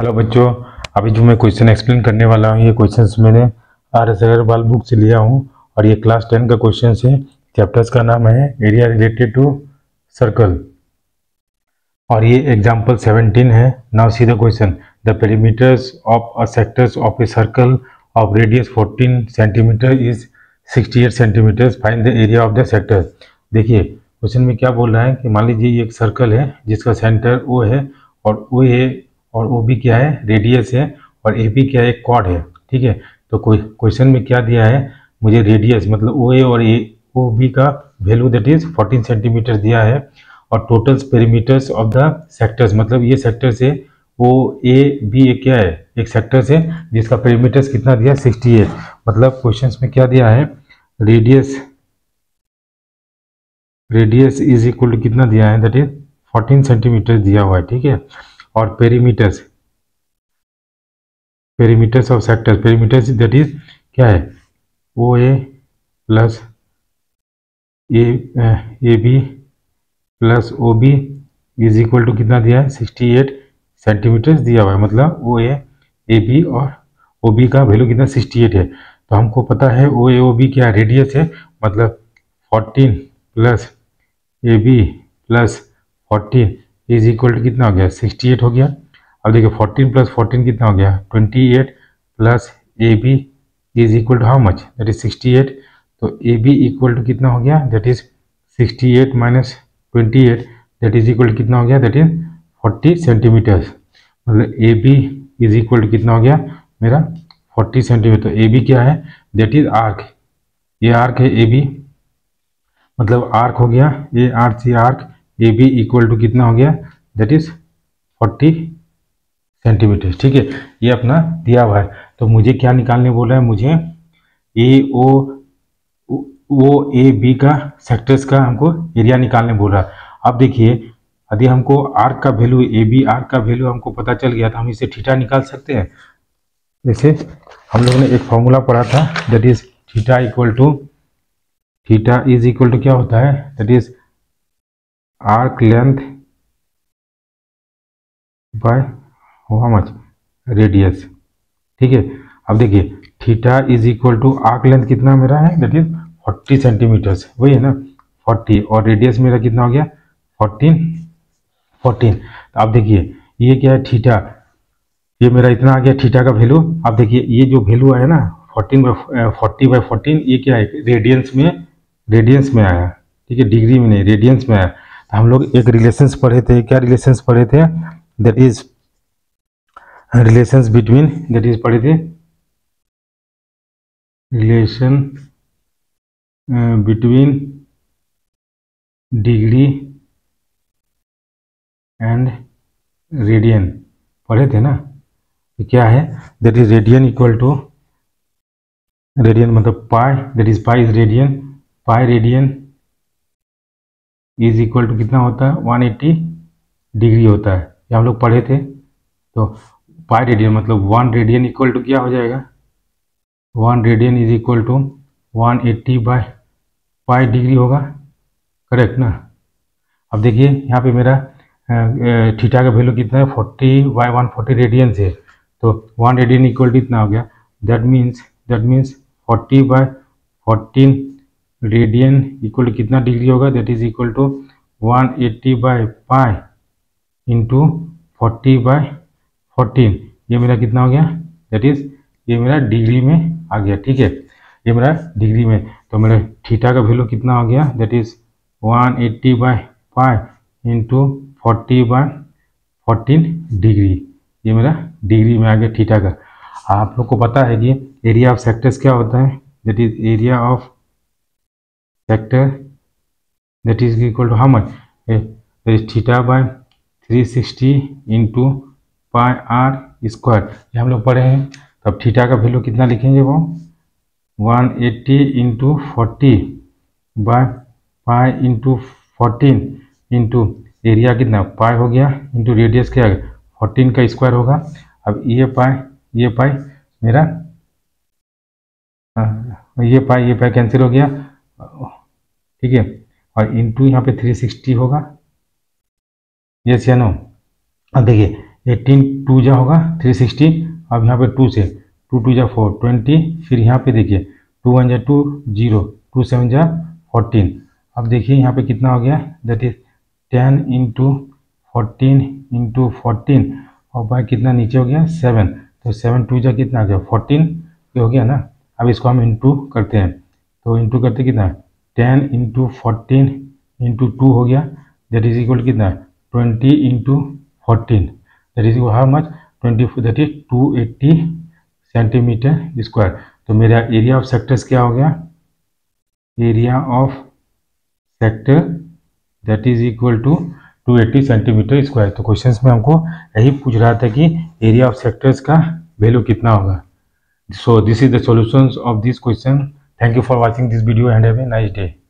Hello बच्चों, अभी जो मैं क्वेश्चन एक्सप्लेन करने वाला हूँ ये क्वेश्चंस मैंने RS अग्रवाल बुक से लिया हूँ और ये क्लास 10 का क्वेश्चन है। चैप्टर्स का नाम है एरिया रिलेटेड टू सर्कल और ये एग्जाम्पल 17 है। Now see the question, the perimeters of a sectors of a circle of radius 14 centimetre is 68 centimetre, find the area of the sector. देखिए question में क्या बोल रहा है कि मान लीजिए ये एक सर्कल है जिसका सेंटर O है और O है और ओ बी क्या है, रेडियस है, और ए बी क्या है, एक कॉर्ड है। ठीक है, तो क्वेश्चन में क्या दिया है, मुझे रेडियस मतलब ओ ए और ओ बी का वैल्यू दैट इज 14 सेंटीमीटर दिया है और total perimeters of the sectors, मतलब ये सेक्टर से ओ ए बी क्या है, एक सेक्टर से जिसका पेरीमीटर्स कितना दिया 68। मतलब क्वेश्चन में क्या दिया है, रेडियस इज इक्वल टू कितना दिया है, दैट इज 14 सेंटीमीटर दिया हुआ है। ठीक है, और perimeters of sector, perimeters that is क्या है, O A plus A B plus O B is equal to कितना दिया है, 68 सेंटीमीटर दिया हुआ है। मतलब ओ ए बी और ओ बी का वैल्यू कितना 68 है। तो हमको पता है ओ ए ओ बी क्या रेडियस है, मतलब 14 plus A B plus 14 is equal to कितना हो गया, 68 हो गया। अब देखिए 14 प्लस 14 कितना हो गया, 28 plus A B is equal to how much, that is 68। तो ए बी इक्वल टू कितना हो गया, that is 68 minus 28 that is equal to कितना हो गया, दैट इज 40 सेंटीमीटर्स। मतलब A B is equal to कितना हो गया मेरा 40 सेंटीमीटर। ए बी क्या है, दैट इज आर्क, ये आर्क है ए बी, मतलब आर्क हो गया ये arc C arc, A B equal to कितना हो गया, दैट इज 40 सेंटीमीटर। ठीक है, ये अपना दिया हुआ है। तो मुझे क्या निकालने बोला है, मुझे ओ ए बी का सेक्टर्स का हमको एरिया निकालने बोल रहा है। अब देखिए यदि हमको आर्क का वैल्यू ए बी आर्क का वैल्यू हमको पता चल गया तो हम इसे थीटा निकाल सकते हैं। जैसे हम लोगों ने एक फॉर्मूला पढ़ा था, that is theta is equal to क्या होता है, that is arc length by how much, radius. ठीक है, अब देखिए theta is equal to arc length कितना मेरा है, दैट इज 40 सेंटीमीटर्स, वही है ना 40, और रेडियस मेरा कितना हो गया 14। तो अब देखिए ये क्या है थीटा, ये मेरा इतना आ गया थीटा का वैल्यू। अब देखिए ये जो वैल्यू आया ना 40/14, ये क्या है, रेडियंस में आया। ठीक है, डिग्री में नहीं, रेडियंस में आया। तो हम लोग एक रिलेशंस पढ़े थे, क्या रिलेशंस पढ़े थे, that is relations between, that is पढ़े थे relation between degree and radian पढ़े थे ना। तो क्या है, that is radian equal to, radian मतलब pi, that is pi is radian, pi radian is equal to कितना होता है 180 डिग्री होता है, ये हम लोग पढ़े थे। तो पाई रेडियन मतलब 1 रेडियन इक्वल टू क्या हो जाएगा, 1 radian is equal to 180 by pi degree होगा, करेक्ट ना। अब देखिए यहाँ पे मेरा थीटा का वैल्यू कितना है 40/140 रेडियन है। तो 1 रेडियन इक्वल टू इतना हो गया, that means 40/14 radian equal to कितना डिग्री होगा, that is equal to 180 by pi into 40/14। ये मेरा कितना हो गया, दैट इज ये मेरा डिग्री में आ गया। ठीक है, ये मेरा डिग्री में, तो मेरा थीटा का वैल्यू कितना हो गया, that is 180 by pi into 40/14 degree, ये मेरा डिग्री में आ गया थीटा का। आप लोग को पता है कि एरिया ऑफ सेक्टर्स क्या होता है, that is area of sector that is equal to how much, that is theta by 360 into pi R square, ये हम लोग पढ़े हैं। तो अब थीटा का वैल्यू कितना लिखेंगे, वो 180 into 40 bye pi into 14 into area कितना पाई हो गया इंटू रेडियस क्या है 14 का स्क्वायर होगा। अब ये पाई मेरा ये पाई कैंसिल हो गया। ठीक है, और इंटू यहाँ पे 360 होगा, यस या नो। अब देखिए 18 2 जा होगा 360, अब यहाँ पे 2 से 2 2 जा 4 20, फिर यहाँ पे देखिए 2 1 जा 2 0, 2 7 जा 14। अब देखिए यहाँ पे कितना हो गया, दैट इज 10 इंटू 14 इंटू 14 और बाय कितना नीचे हो गया 7, तो 7 2 जा कितना आ गया 14 ये हो गया ना। अब इसको हम इंटू करते हैं, तो इंटू करते कितना 10 इंटू 14 इंटू 2 हो गया, दैट इज इक्वल कितना 20 into 14, that is how much 20, that is 280 centimetre square. तो मेरा एरिया ऑफ सेक्टर्स क्या हो गया, area of sector that is equal to 280 centimetre square. तो क्वेश्चंस में हमको यही पूछ रहा था कि एरिया ऑफ सेक्टर्स का वैल्यू कितना होगा। So this is the solutions of this question. Thank you for watching this video and have a nice day.